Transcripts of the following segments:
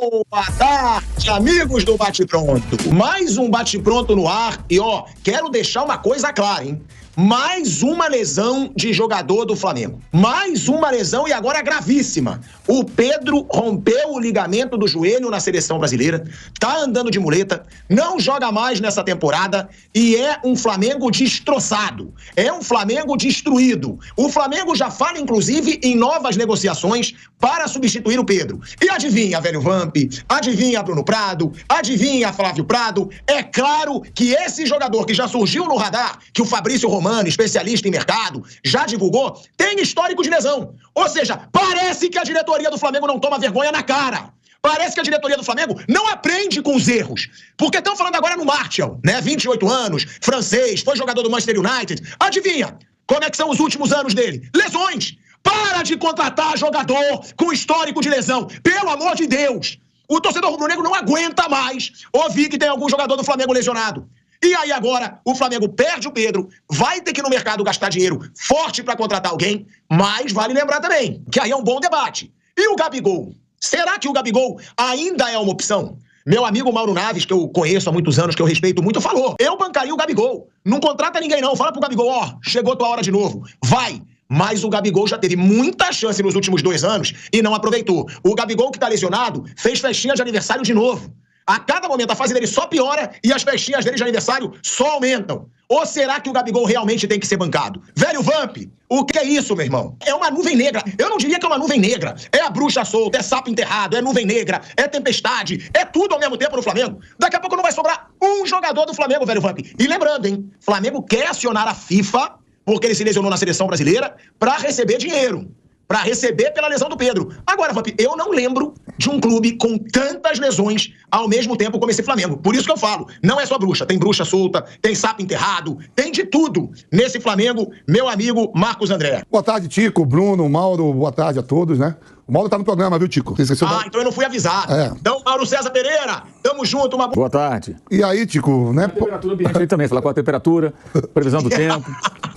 Boa tarde, amigos do Bate-Pronto. Mais um Bate-Pronto no ar e, quero deixar uma coisa clara, hein? Mais uma lesão de jogador do Flamengo. Mais uma lesão e agora gravíssima. O Pedro rompeu o ligamento do joelho na seleção brasileira, tá andando de muleta, não joga mais nessa temporada e é um Flamengo destroçado. É um Flamengo destruído. O Flamengo já fala, inclusive, em novas negociações para substituir o Pedro. E adivinha, velho Vamp? Adivinha, Bruno Prado? Adivinha, Flávio Prado? É claro que esse jogador que já surgiu no radar, que o Fabrício Romano, especialista em mercado, já divulgou, tem histórico de lesão. Ou seja, parece que a diretoria do Flamengo não toma vergonha na cara. Parece que a diretoria do Flamengo não aprende com os erros. Porque estão falando agora no Martial, né? 28 anos, francês, foi jogador do Manchester United. Adivinha como é que são os últimos anos dele? Lesões. Para de contratar jogador com histórico de lesão. Pelo amor de Deus. O torcedor rubro-negro não aguenta mais ouvir que tem algum jogador do Flamengo lesionado. E aí agora o Flamengo perde o Pedro, vai ter que ir no mercado gastar dinheiro forte para contratar alguém, mas vale lembrar também que aí é um bom debate. E o Gabigol? Será que o Gabigol ainda é uma opção? Meu amigo Mauro Naves, que eu conheço há muitos anos, que eu respeito muito, falou: eu bancaria o Gabigol. Não contrata ninguém não, fala pro Gabigol, chegou tua hora de novo, vai. Mas o Gabigol já teve muita chance nos últimos 2 anos e não aproveitou. O Gabigol, que tá lesionado, fez festinha de aniversário de novo. A cada momento a fase dele só piora e as festinhas dele de aniversário só aumentam. Ou será que o Gabigol realmente tem que ser bancado? Velho Vamp, o que é isso, meu irmão? É uma nuvem negra. Eu não diria que é uma nuvem negra. É a bruxa solta, é sapo enterrado, é nuvem negra, é tempestade, é tudo ao mesmo tempo no Flamengo. Daqui a pouco não vai sobrar um jogador do Flamengo, velho Vamp. E lembrando, hein, Flamengo quer acionar a FIFA, porque ele se lesionou na seleção brasileira, para receber dinheiro. Para receber pela lesão do Pedro. Agora, Vamp, eu não lembro de um clube com tantas lesões ao mesmo tempo como esse Flamengo. Por isso que eu falo, não é só bruxa. Tem bruxa solta, tem sapo enterrado, tem de tudo nesse Flamengo, meu amigo Marcos André. Boa tarde, Tico, Bruno, Mauro, boa tarde a todos, né? O Mauro tá no programa, viu, Tico? Então eu não fui avisado. Então, Mauro César Pereira, tamo junto. Boa tarde. E aí, Tico, né? A temperatura ambiente aí também, falar com a temperatura, previsão do tempo,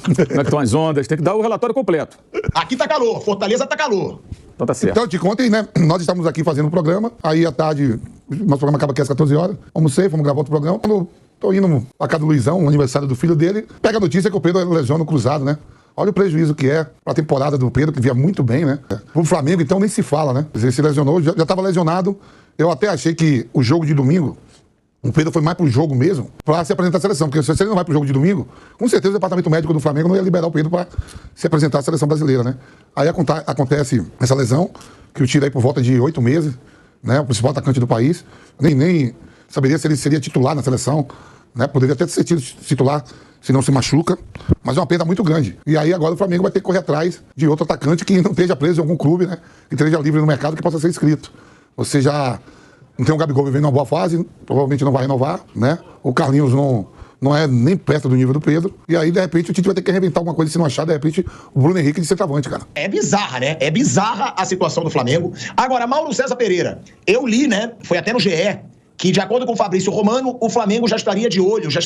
como é que estão as ondas, tem que dar o relatório completo. Aqui tá calor, Fortaleza tá calor. Então tá certo. Então, Tico, ontem, né, nós estávamos aqui fazendo um programa, aí à tarde, nosso programa acaba aqui às 14 horas, almocei, fomos gravar outro programa, quando tô indo pra casa do Luizão, o aniversário do filho dele, pega a notícia que o Pedro lesiona no cruzado, né? Olha o prejuízo que é pra temporada do Pedro, que via muito bem, né? O Flamengo, então, nem se fala, né? Ele se lesionou, já estava lesionado. Eu até achei que o jogo de domingo, o Pedro foi mais pro jogo mesmo, pra se apresentar à seleção. Porque se ele não vai pro jogo de domingo, com certeza o departamento médico do Flamengo não ia liberar o Pedro pra se apresentar à seleção brasileira, né? Aí acontece essa lesão, que eu tirei por volta de 8 meses, né? O principal atacante do país. Nem saberia se ele seria titular na seleção, né? Poderia até ser titular se não se machuca, mas é uma perda muito grande. E aí agora o Flamengo vai ter que correr atrás de outro atacante que não esteja preso em algum clube, né? Que esteja livre no mercado, que possa ser inscrito. Você já não tem um Gabigol vivendo uma boa fase, provavelmente não vai renovar, né? O Carlinhos não é nem perto do nível do Pedro. E aí, de repente, o Tite vai ter que reinventar alguma coisa se não achar, de repente, o Bruno Henrique de centroavante, cara. É bizarra, né? É bizarra a situação do Flamengo. Agora, Mauro César Pereira, eu li, né? Foi até no GE, que, de acordo com o Fabrício Romano, o Flamengo já estaria de olho, já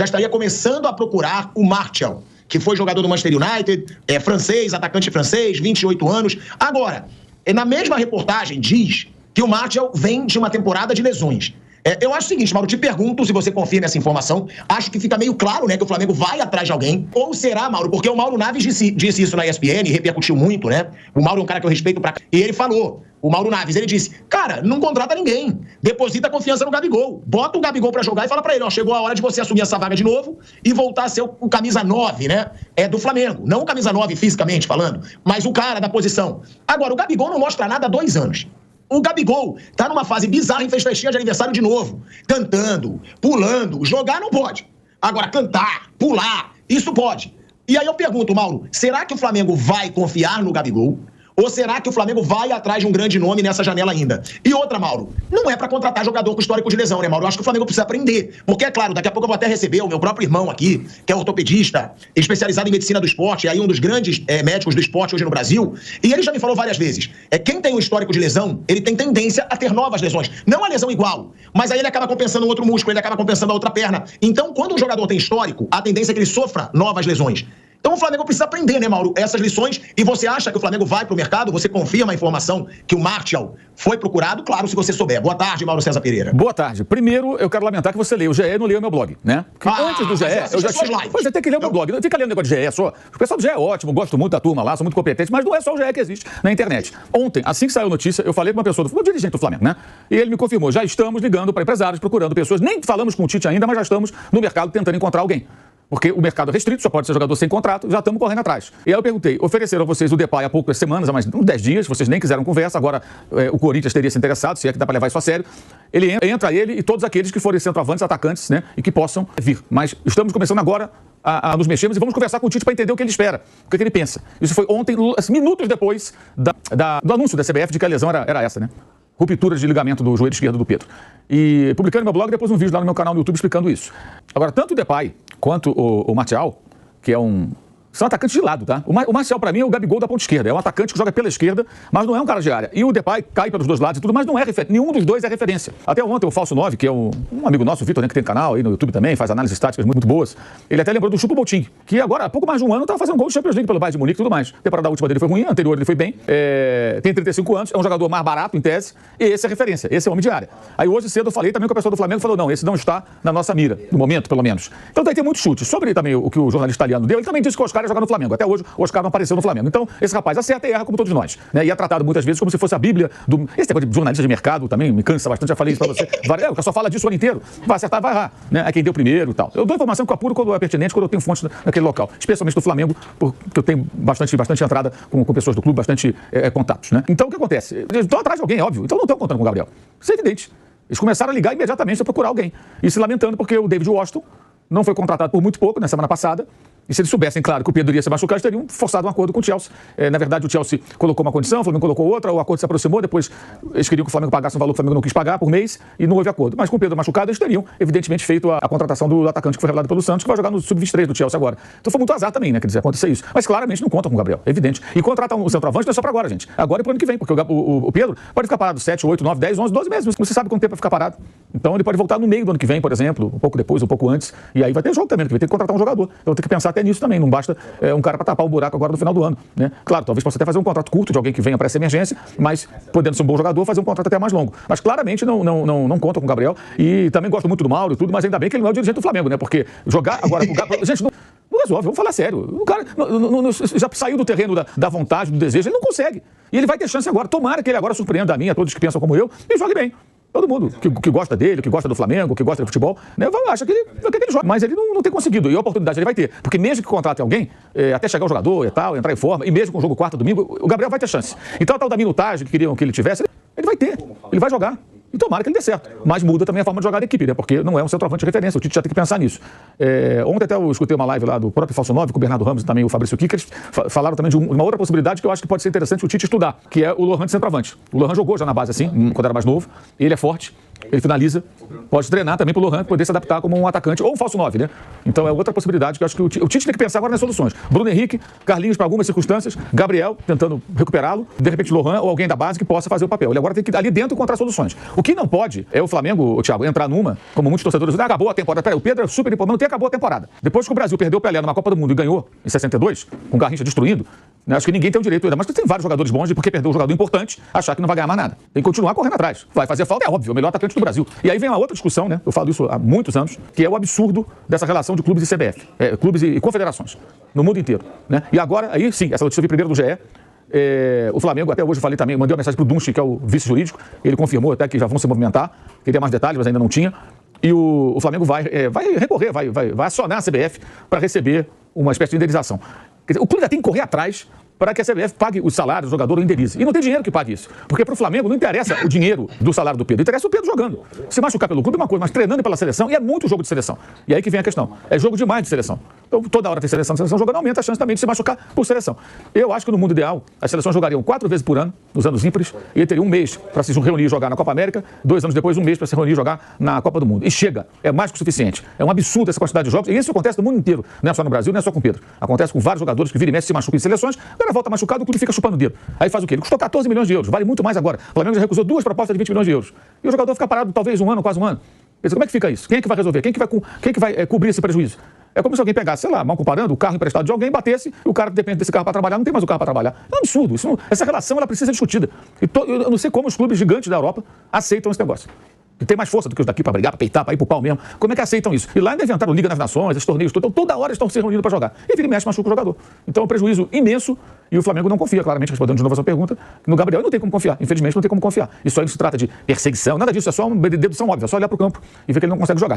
estaria começando a procurar o Martial, que foi jogador do Manchester United, francês, atacante francês, 28 anos. Agora, na mesma reportagem diz que o Martial vem de uma temporada de lesões. Eu acho o seguinte, Mauro, te pergunto se você confia nessa informação. Acho que fica meio claro, né, que o Flamengo vai atrás de alguém. Ou será, Mauro, porque o Mauro Naves disse isso na ESPN, repercutiu muito, né? O Mauro é um cara que eu respeito pra... E ele falou, o Mauro Naves, ele disse, cara, não contrata ninguém. Deposita confiança no Gabigol. Bota o Gabigol pra jogar e fala pra ele, chegou a hora de você assumir essa vaga de novo e voltar a ser o camisa 9, né? Do Flamengo. Não o camisa 9 fisicamente falando, mas o cara da posição. Agora, o Gabigol não mostra nada há 2 anos. O Gabigol tá numa fase bizarra e fez festinha de aniversário de novo. Cantando, pulando, jogar não pode. Agora, cantar, pular, isso pode. E aí eu pergunto, Mauro, será que o Flamengo vai confiar no Gabigol? Ou será que o Flamengo vai atrás de um grande nome nessa janela ainda? E outra, Mauro, não é pra contratar jogador com histórico de lesão, né, Mauro? Eu acho que o Flamengo precisa aprender. Porque, é claro, daqui a pouco eu vou até receber o meu próprio irmão aqui, que é ortopedista, especializado em medicina do esporte, aí um dos grandes médicos do esporte hoje no Brasil. E ele já me falou várias vezes, quem tem um histórico de lesão, ele tem tendência a ter novas lesões. Não a lesão igual, mas aí ele acaba compensando um outro músculo, ele acaba compensando a outra perna. Então, quando um jogador tem histórico, a tendência é que ele sofra novas lesões. Então o Flamengo precisa aprender, né, Mauro, essas lições. E você acha que o Flamengo vai pro mercado? Você confirma a informação que o Martial foi procurado? Claro, se você souber. Boa tarde, Mauro César Pereira. Boa tarde. Primeiro, eu quero lamentar que você leia o GE e não leia o meu blog, né? Porque antes do GE, eu já tinha... Pois é, tem que ler o meu blog. Não fica lendo negócio de GE só. O pessoal do GE é ótimo, gosto muito da turma lá, são muito competentes, mas não é só o GE que existe na internet. Ontem, assim que saiu a notícia, eu falei com uma pessoa, um dirigente do Flamengo, né? E ele me confirmou, já estamos ligando para empresários, procurando pessoas, nem falamos com o Tite ainda, mas já estamos no mercado tentando encontrar alguém. Porque o mercado é restrito, só pode ser jogador sem contrato, já estamos correndo atrás. E aí eu perguntei, ofereceram a vocês o Depay há poucas semanas, há mais uns 10 dias, vocês nem quiseram conversa, agora o Corinthians teria se interessado, se é que dá para levar isso a sério. Entra ele e todos aqueles que forem centroavantes, atacantes, né, e que possam vir. Mas estamos começando agora a nos mexermos e vamos conversar com o Tite para entender o que ele espera, o que ele pensa. Isso foi ontem, minutos depois do anúncio da CBF de que a lesão era essa, né? Ruptura de ligamento do joelho esquerdo do Pedro. E publicando no meu blog, depois um vídeo lá no meu canal no YouTube explicando isso. Agora, tanto o Depay quanto o Martial, que são atacantes de lado, tá? O Martial, pra mim, é o Gabigol da ponta esquerda. É um atacante que joga pela esquerda, mas não é um cara de área. E o Depay cai pelos dois lados e tudo, mas não é nenhum dos dois é referência. Até ontem, o Falso 9, que é um amigo nosso, o Vitor, né, que tem canal aí no YouTube também, faz análises táticas muito boas, ele até lembrou do Choupo-Moting, que agora, há pouco mais de um ano, estava fazendo gol de Champions League pelo Bayern de Munique e tudo mais. A temporada última dele foi ruim, a anterior ele foi bem, tem 35 anos, é um jogador mais barato, em tese, e esse é referência, esse é homem de área. Aí hoje cedo eu falei também com a pessoa do Flamengo, falou, não, esse não está na nossa mira, no momento, pelo menos. Então daí tem muito chute. Sobre também o que o jornalista italiano deu, ele também disse que o Oscar ia jogar no Flamengo. Até hoje, o Oscar não apareceu no Flamengo. Então, esse rapaz acerta e erra como todos nós, né? E é tratado muitas vezes como se fosse a Bíblia do... Esse negócio de jornalista de mercado também me cansa bastante, já falei isso pra você. O cara só fala disso o ano inteiro. Vai acertar, vai errar, né? É quem deu primeiro e tal. Eu dou informação que eu apuro quando é pertinente, quando eu tenho fontes naquele local. Especialmente do Flamengo, porque eu tenho bastante entrada com pessoas do clube, bastante contatos, né? Então, o que acontece? Eles estão atrás de alguém, óbvio. Então, não estão contando com o Gabriel. Isso é evidente. Eles começaram a ligar imediatamente a procurar alguém. E se lamentando porque o David Washington não foi contratado por muito pouco na semana passada. E se eles soubessem, claro, que o Pedro ia se machucar, eles teriam forçado um acordo com o Chelsea. Na verdade, o Chelsea colocou uma condição, o Flamengo colocou outra, o acordo se aproximou, depois eles queriam que o Flamengo pagasse um valor que o Flamengo não quis pagar por mês e não houve acordo. Mas com o Pedro machucado, eles teriam, evidentemente, feito a contratação do atacante que foi revelado pelo Santos, que vai jogar no Sub-23 do Chelsea agora. Então foi muito azar também, né? Quer dizer, acontecer isso. Mas claramente não conta com o Gabriel, é evidente. E contratar um centroavante não é só para agora, gente. Agora e pro ano que vem, porque o Pedro pode ficar parado 7, 8, 9, 10, 11, 12 meses. Você sabe quanto tempo vai ficar parado. Então ele pode voltar no meio do ano que vem, por exemplo, um pouco depois, um pouco antes. E aí vai ter jogo também, que vai ter que contratar um jogador. Então tem que pensar até nisso também. Não basta um cara para tapar o buraco agora no final do ano, né? Claro, talvez possa até fazer um contrato curto de alguém que venha para essa emergência, mas podendo ser um bom jogador, fazer um contrato até mais longo. Mas claramente não conta com o Gabriel. E também gosto muito do Mauro e tudo, mas ainda bem que ele não é o dirigente do Flamengo, né? Porque jogar agora com o Gabriel... Gente, não resolve, vamos falar sério. O cara já saiu do terreno da vontade, do desejo, ele não consegue. E ele vai ter chance agora. Tomara que ele agora surpreenda a mim, a todos que pensam como eu, e jogue bem. Todo mundo que gosta dele, que gosta do Flamengo, que gosta de futebol, né, acha que ele joga. Mas ele não tem conseguido. E a oportunidade ele vai ter. Porque mesmo que contrate alguém, até chegar o jogador e tal, entrar em forma, e mesmo com o jogo quarta, domingo, o Gabriel vai ter chance. Então a tal da minutagem que queriam que ele tivesse, ele vai ter. Ele vai jogar. E tomara que ele dê certo. Mas muda também a forma de jogar da equipe, né? Porque não é um centroavante de referência. O Tite já tem que pensar nisso. Ontem até eu escutei uma live lá do próprio Falso 9, com o Bernardo Ramos e também o Fabrício Kika. Eles falaram também de uma outra possibilidade que eu acho que pode ser interessante o Tite estudar, que é o Lohan de centroavante. O Lohan jogou já na base assim, quando era mais novo. Ele é forte, ele finaliza. Pode treinar também pro Lohan poder se adaptar como um atacante ou um falso 9, né? Então é outra possibilidade que eu acho que o Tite tem que pensar agora nas soluções. Bruno Henrique, Carlinhos para algumas circunstâncias, Gabriel tentando recuperá-lo, de repente Lohan ou alguém da base que possa fazer o papel. Ele agora tem que ali dentro encontrar soluções. O que não pode é o Flamengo, Thiago, entrar numa, como muitos torcedores dizem, acabou a temporada. Peraí, o Pedro é super importante, não tem acabou a temporada. Depois que o Brasil perdeu o Pelé numa Copa do Mundo e ganhou em 62, com o Garrincha destruindo, né, acho que ninguém tem o direito, ainda mais que tem vários jogadores bons, e porque perdeu um jogador importante, achar que não vai ganhar mais nada. Tem que continuar correndo atrás. Vai fazer falta, é óbvio, o melhor atacante do Brasil. E aí vem uma outra discussão, né? Eu falo isso há muitos anos, que é o absurdo dessa relação de clubes e CBF, clubes e confederações, no mundo inteiro, né? E agora, aí sim, essa notícia veio primeiro do GE. O Flamengo, até hoje eu falei também, mandei uma mensagem pro Dunchi, que é o vice jurídico, ele confirmou até que já vão se movimentar, queria mais detalhes, mas ainda não tinha. E o Flamengo vai recorrer, vai acionar a CBF para receber uma espécie de indenização. Quer dizer, o clube ainda tem que correr atrás para que a CBF pague os salários do jogador ou indenize. E não tem dinheiro que pague isso. Porque para o Flamengo não interessa o dinheiro do salário do Pedro, interessa o Pedro jogando. Se machucar pelo clube é uma coisa, mas treinando pela seleção, e é muito jogo de seleção. E aí que vem a questão. É jogo demais de seleção. Então toda hora tem seleção jogando, aumenta a chance também de se machucar por seleção. Eu acho que no mundo ideal, as seleções jogariam 4 vezes por ano, nos anos ímpares, e ele teria um mês para se reunir e jogar na Copa América, 2 anos depois, um mês para se reunir e jogar na Copa do Mundo. E chega. É mais que o suficiente. É um absurdo essa quantidade de jogos. E isso acontece no mundo inteiro. Não é só no Brasil, não é só com o Pedro. Acontece com vários jogadores que viram e mexem, se machucam em seleções, o cara volta machucado, o clube fica chupando o dedo. Aí faz o quê? Ele custou 14 milhões de euros, vale muito mais agora. O Flamengo já recusou 2 propostas de 20 milhões de euros. E o jogador fica parado talvez um ano, quase um ano. Quer dizer, como é que fica isso? Quem é que vai resolver? Quem é que vai cobrir esse prejuízo? É como se alguém pegasse, sei lá, mal comparando, o carro emprestado de alguém, batesse, e o cara que depende desse carro para trabalhar não tem mais o carro para trabalhar. É um absurdo. Essa relação ela precisa ser discutida. Eu não sei como os clubes gigantes da Europa aceitam esse negócio. Que tem mais força do que os daqui para brigar, para peitar, para ir pro pau mesmo. Como é que aceitam isso? E lá ainda inventaram Liga das Nações, esses torneios, então toda hora estão se reunindo para jogar. E vira e mexe, machuca o jogador. Então é um prejuízo imenso e o Flamengo não confia, claramente, respondendo de novo a sua pergunta, no Gabriel não tem como confiar. Infelizmente não tem como confiar. Isso aí não se trata de perseguição, nada disso, é só uma dedução óbvia, é só olhar pro campo e ver que ele não consegue jogar.